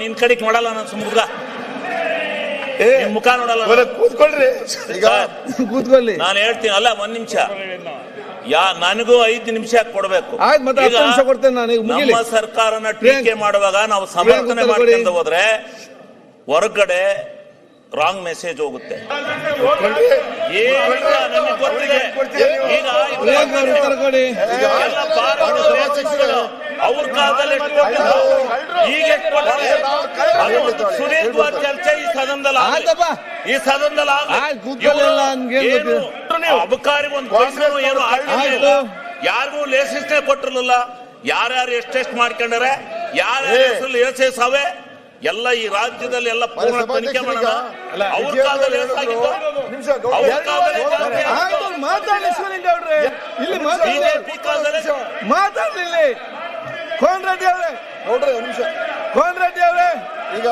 ನಿನ್ ಕಡೆಗೆ ನೋಡಲ್ಲ ನಾನು ಸುಮ್ಗ ಮುಖ ನೋಡಲ್ಲ. ಕೂತ್ಕೊಳ್ರಿ, ಈಗ ಕೂತ್ಕೊಳ್ಳಿ. ನಾನು ಹೇಳ್ತೀನಿ ಅಲ್ಲ, ಒಂದ್ ನಿಮಿಷ, ನನಗೂ 5 ನಿಮಿಷ ಕೊಡ್ಬೇಕು. ನಮ್ಮ ಸರ್ಕಾರನ ಟೀಕೆ ಮಾಡುವಾಗ ನಾವು ಸಮರ್ಥನೆ ಮಾಡ್ಕೊಂಡು ಹೋದ್ರೆ ಹೊರಗಡೆ ರಾಂಗ್ ಮೆಸೇಜ್ ಹೋಗುತ್ತೆ. ಅವ್ರ ಕಾಲದಲ್ಲಿ ಸುದೀರ್ಘವಾದ ಚರ್ಚೆ ಈ ಸದನದಲ್ಲಿ ಅಬಕಾರಿ ಒಂದು ಏನು ಯಾರಿಗೂ ಲೇಸನ್ಸ್ ಕೊಟ್ಟಿರಲಿಲ್ಲ. ಯಾರ್ಯಾರು ಎಷ್ಟೆಷ್ಟು ಮಾಡ್ಕೊಂಡಾರೆ, ಯಾರ್ಯಾರ ಹೆಸರು ಲೇಸನ್ಸ್ ಎಲ್ಲ ಈ ರಾಜ್ಯದಲ್ಲಿ ಎಲ್ಲ ಪೂರ್ಣ ತನಿಖೆ ಮಾಡೋಣ. ಅವ್ರ ಕಾಲದಲ್ಲಿ ಬಿಜೆಪಿ ಕಾಲದಲ್ಲಿ ಮಾತಾಡ್ಲಿಲ್ಲ. ಕೋನ್ ರೆಡ್ಡಿ ಅವರೇ ನೋಡ್ರಿ ಒಂದು ನಿಮಿಷ, ಕೋನ್ ರೆಡ್ಡಿ ಅವರೇ ಈಗ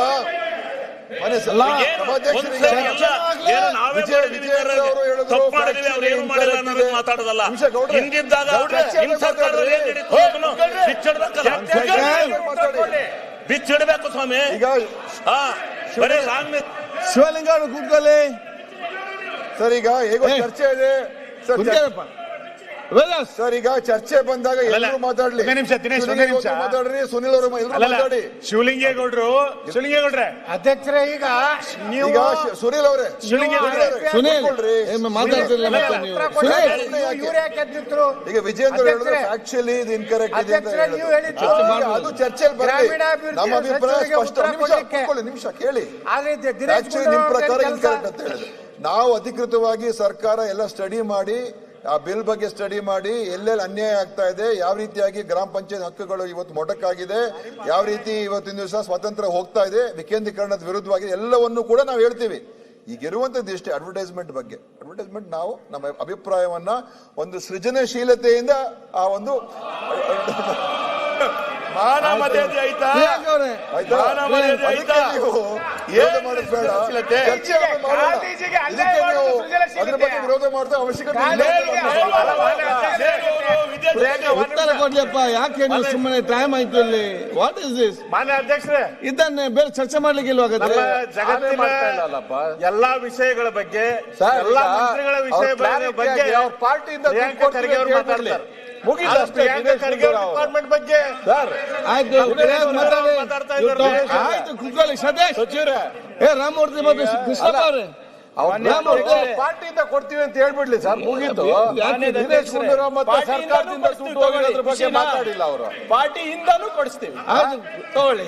ಮಾತಾಡೋದಲ್ಲ. ಹಿಂದಿದ್ದಾಗ ಬಿಚ್ಚಿಡ್ಬೇಕು ಸ್ವಾಮಿ. ಈಗ ಶಿವಲಿಂಗ ಅವರು ಕೂತ್ಕೊಳ್ಳಿ ಸರ್. ಈಗ ಹೇಗೋ ಚರ್ಚೆ ಇದೆ ಸರ್. ಈಗ ಚರ್ಚೆ ಬಂದಾಗ ಎಲ್ಲರೂ ಮಾತಾಡ್ಲಿ. ಮಾತಾಡ್ರಿ, ಸುನಿಲ್ ಅವರು ಮಾತಾಡಿ. ಶಿವಲಿಂಗೇಗೌಡ್ರು ಅಧ್ಯಕ್ಷರೇ, ಈಗ ನೀವು ಸುನಿಲ್ ಅವರೇ ಈಗ ವಿಜೇಂದ್ರ ಹೇಳಿದ್ರು ಆಕ್ಚುಲಿ ಇದು ಇನ್ಕರೆಕ್ಟ್ ಇದೆ ಅಂತ ಹೇಳಿದ್ರು. ಅದು ಚರ್ಚೆಯಲ್ಲಿ ಬರಲಿ. ನಮ್ಮ ಅಭಿಪ್ರಾಯ ಸ್ಪಷ್ಟ. ನಿಮಿಷ ಕೇಳಿ. ಆಕ್ಚುಲಿ ನಿಮ್ ಪ್ರಕಾರ ಇನ್ಕರೆಕ್ಟ್ ಅಂತ ಹೇಳಿದ್ರು. ನಾವು ಅಧಿಕೃತವಾಗಿ ಸರ್ಕಾರ ಎಲ್ಲ ಸ್ಟಡಿ ಮಾಡಿ, ಆ ಬಿಲ್ ಬಗ್ಗೆ ಸ್ಟಡಿ ಮಾಡಿ, ಎಲ್ಲೆಲ್ಲಿ ಅನ್ಯಾಯ ಆಗ್ತಾ ಇದೆ, ಯಾವ ರೀತಿಯಾಗಿ ಗ್ರಾಮ ಪಂಚಾಯತ್ ಹಕ್ಕುಗಳು ಇವತ್ತು ಮೊಟಕಾಗಿದೆ, ಯಾವ ರೀತಿ ಇವತ್ತಿನ ದಿವಸ ಸ್ವಾತಂತ್ರ್ಯ ಹೋಗ್ತಾ ಇದೆ, ವಿಕೇಂದ್ರೀಕರಣದ ವಿರುದ್ಧವಾಗಿ ಎಲ್ಲವನ್ನೂ ಕೂಡ ನಾವು ಹೇಳ್ತೀವಿ. ಈಗಿರುವಂತದ್ದು ಇಷ್ಟೇ ಅಡ್ವರ್ಟೈಸ್ಮೆಂಟ್ ಬಗ್ಗೆ. ಅಡ್ವರ್ಟೈಸ್ಮೆಂಟ್ ನಾವು ನಮ್ಮ ಅಭಿಪ್ರಾಯವನ್ನ ಒಂದು ಸೃಜನಶೀಲತೆಯಿಂದ ಆ ಒಂದು ವಿರೋಧ ಮಾಡಿದ ಅವಶ್ಯಕತೆ ಉತ್ತರ ಕೊಡ್ಲಿಯಪ್ಪ. ಯಾಕೆ ನೀವು ಸುಮ್ಮನೆ ಟೈಮ್ ಆಯ್ತು ಇಲ್ಲಿ? What is this? ಮಾನ್ಯ ಅಧ್ಯಕ್ಷರೇ, ಇದನ್ನೇ ಬೇರೆ ಚರ್ಚೆ ಮಾಡ್ಲಿಕ್ಕೆ ಇಲ್ವಾಗತ್ತೆ? ಜಗತ್ತಿನ ಎಲ್ಲಾ ವಿಷಯಗಳ ಬಗ್ಗೆ, ಎಲ್ಲಾ ಮಂತ್ರಿಗಳ ವಿಷಯ ಬಗ್ಗೆ ಪಾರ್ಟಿಯಿಂದ ಮಾತಾಡ್ತಾರೆ. ಡಿಪಾರ್ಟ್ಮೆಂಟ್ ಬಗ್ಗೆ ಆಯ್ತು, ಕೂತ್ಕೊಳ್ಳಿ. ಸತೀಶ್ ರಾಮಮೂರ್ತಿ ಮತ್ತು ಕೃಷ್ಣಪ್ಪ ಅವರೇ, ಪಾರ್ಟಿಯಿಂದ ಕೊಡ್ತೀವಿ ಅಂತ ಹೇಳ್ಬಿಡ್ಲಿ ಸರ್, ಮುಗೀತು. ದಿನೇಶ್ ಗುಂಡೂರಾವ್ ಮತ್ತೆ ಸರ್ಕಾರದಿಂದ ದುಡ್ಡು ಹೋಗಿರೋದ್ರ ಬಗ್ಗೆ ಮಾತಾಡಿಲ್ಲ ಅವರು. ಪಾರ್ಟಿಯಿಂದನೂ ಕೊಡಿಸ್ತೀವಿ. ತಗೊಳ್ಳಿ.